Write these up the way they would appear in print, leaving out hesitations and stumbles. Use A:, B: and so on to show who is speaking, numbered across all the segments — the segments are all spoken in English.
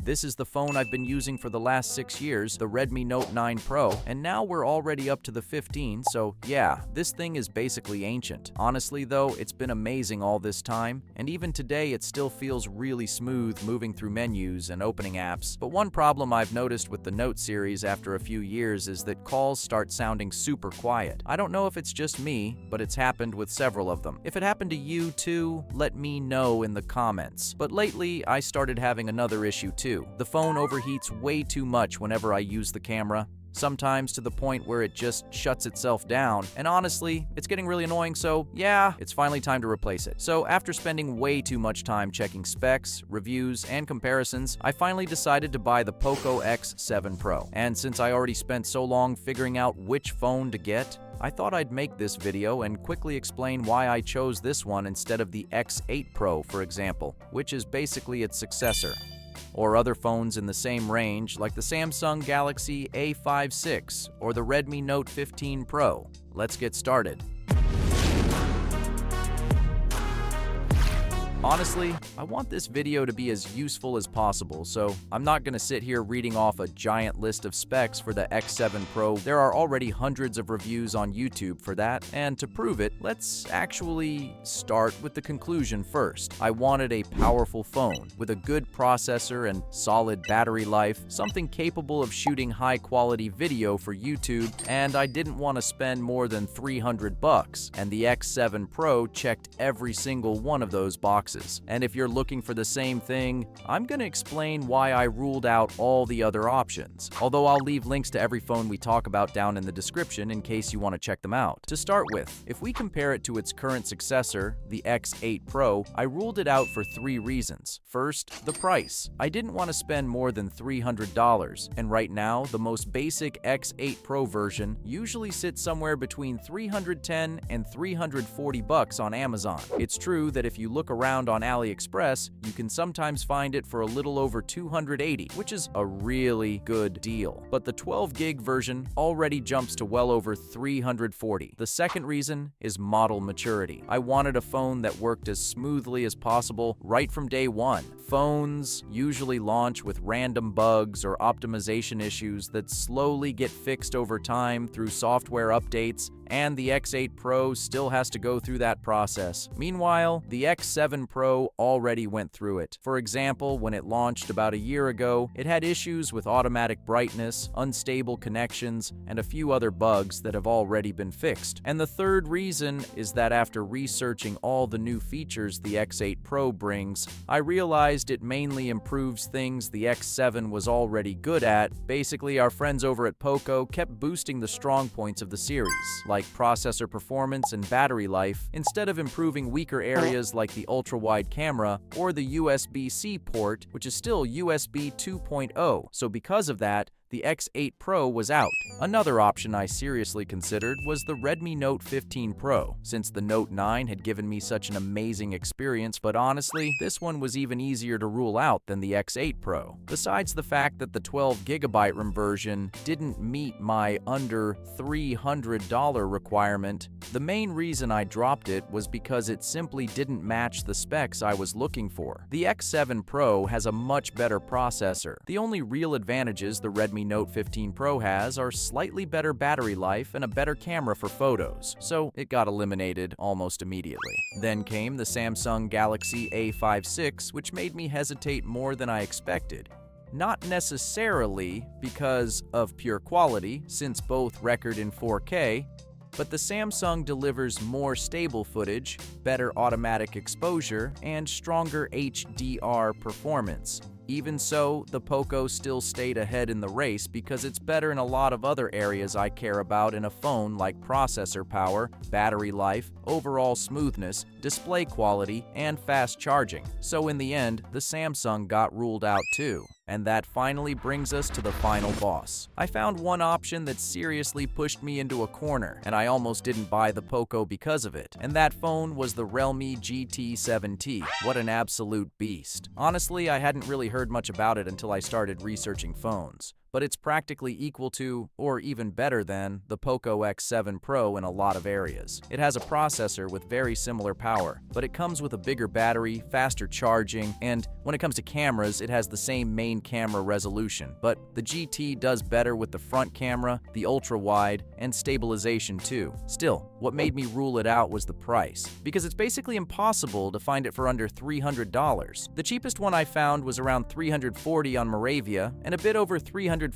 A: This is the phone I've been using for the last 6 years, the Redmi Note 9 Pro, and now we're already up to the 15, so yeah, this thing is basically ancient. Honestly though, it's been amazing all this time, and even today it still feels really smooth moving through menus and opening apps. But one problem I've noticed with the Note series after a few years is that calls start sounding super quiet. I don't know if it's just me, but it's happened with several of them. If it happened to you too, let me know in the comments. But lately, I started having another issue too. The phone overheats way too much whenever I use the camera, sometimes to the point where it just shuts itself down, and honestly, it's getting really annoying, so yeah, it's finally time to replace it. So after spending way too much time checking specs, reviews, and comparisons, I finally decided to buy the POCO X7 Pro. And since I already spent so long figuring out which phone to get, I thought I'd make this video and quickly explain why I chose this one instead of the X8 Pro, for example, which is basically its successor, or other phones in the same range like the Samsung Galaxy A56 or the Redmi Note 15 Pro. Let's get started. Honestly, I want this video to be as useful as possible, so I'm not going to sit here reading off a giant list of specs for the X7 Pro. There are already hundreds of reviews on YouTube for that, and to prove it, let's actually start with the conclusion first. I wanted a powerful phone with a good processor and solid battery life, something capable of shooting high-quality video for YouTube, and I didn't want to spend more than $300, and the X7 Pro checked every single one of those boxes. And if you're looking for the same thing, I'm going to explain why I ruled out all the other options, although I'll leave links to every phone we talk about down in the description in case you want to check them out. To start with, if we compare it to its current successor, the X8 Pro, I ruled it out for 3 reasons. First, the price. I didn't want to spend more than $300, and right now, the most basic X8 Pro version usually sits somewhere between $310 and $340 on Amazon. It's true that if you look around on AliExpress, you can sometimes find it for a little over $280, which is a really good deal. But the 12 gig version already jumps to well over $340. The second reason is model maturity. I wanted a phone that worked as smoothly as possible right from day one. Phones usually launch with random bugs or optimization issues that slowly get fixed over time through software updates, and the X8 Pro still has to go through that process. Meanwhile, the X7 Pro already went through it. For example, when it launched about a year ago, it had issues with automatic brightness, unstable connections, and a few other bugs that have already been fixed. And the third reason is that after researching all the new features the X8 Pro brings, I realized it mainly improves things the X7 was already good at. Basically, our friends over at POCO kept boosting the strong points of the series, like processor performance and battery life, instead of improving weaker areas like the ultra-wide camera or the USB-C port, which is still USB 2.0. So because of that, the X8 Pro was out. Another option I seriously considered was the Redmi Note 15 Pro, since the Note 9 had given me such an amazing experience, but honestly, this one was even easier to rule out than the X8 Pro. Besides the fact that the 12GB RAM version didn't meet my under $300 requirement, the main reason I dropped it was because it simply didn't match the specs I was looking for. The X7 Pro has a much better processor. The only real advantages the Redmi Note 15 Pro has are slightly better battery life and a better camera for photos, so it got eliminated almost immediately. Then came the Samsung Galaxy A56, which made me hesitate more than I expected. Not necessarily because of pure quality, since both record in 4K, but the Samsung delivers more stable footage, better automatic exposure, and stronger HDR performance. Even so, the POCO still stayed ahead in the race because it's better in a lot of other areas I care about in a phone, like processor power, battery life, overall smoothness, display quality, and fast charging. So in the end, the Samsung got ruled out too. And that finally brings us to the final boss. I found one option that seriously pushed me into a corner, and I almost didn't buy the POCO because of it. And that phone was the Realme GT 7T. What an absolute beast. Honestly, I hadn't really heard much about it until I started researching phones. but it's practically equal to, or even better than, the POCO X7 Pro in a lot of areas. It has a processor with very similar power, but it comes with a bigger battery, faster charging, and when it comes to cameras, it has the same main camera resolution. But the GT does better with the front camera, the ultra-wide, and stabilization too. Still, what made me rule it out was the price, because it's basically impossible to find it for under $300. The cheapest one I found was around $340 on Moravia and a bit over $350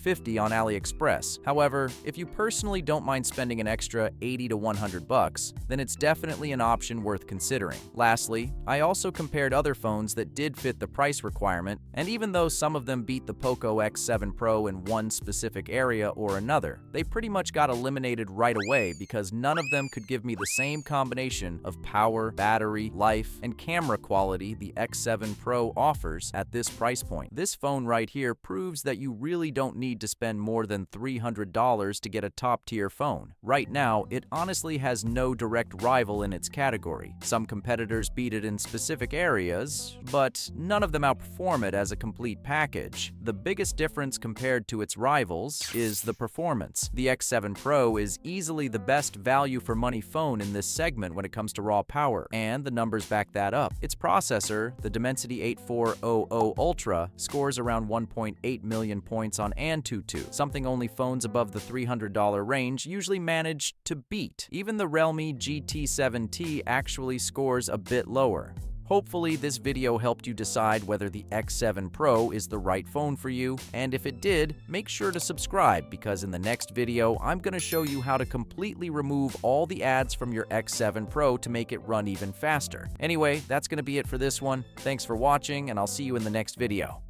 A: on AliExpress. However, if you personally don't mind spending an extra $80 to $100, then it's definitely an option worth considering. Lastly, I also compared other phones that did fit the price requirement, and even though some of them beat the POCO X7 Pro in one specific area or another, they pretty much got eliminated right away because none of them could give me the same combination of power, battery, life, and camera quality the X7 Pro offers at this price point. This phone right here proves that you really don't need to spend more than $300 to get a top-tier phone. Right now, it honestly has no direct rival in its category. Some competitors beat it in specific areas, but none of them outperform it as a complete package. The biggest difference compared to its rivals is the performance. The X7 Pro is easily the best value for money phone in this segment when it comes to raw power, and the numbers back that up. Its processor, the Dimensity 8400 Ultra, scores around 1.8 million points on Antutu, something only phones above the $300 range usually manage to beat. Even the Realme GT 7T actually scores a bit lower. Hopefully this video helped you decide whether the X7 Pro is the right phone for you, and if it did, make sure to subscribe because in the next video I'm going to show you how to completely remove all the ads from your X7 Pro to make it run even faster. Anyway, that's going to be it for this one. Thanks for watching, and I'll see you in the next video.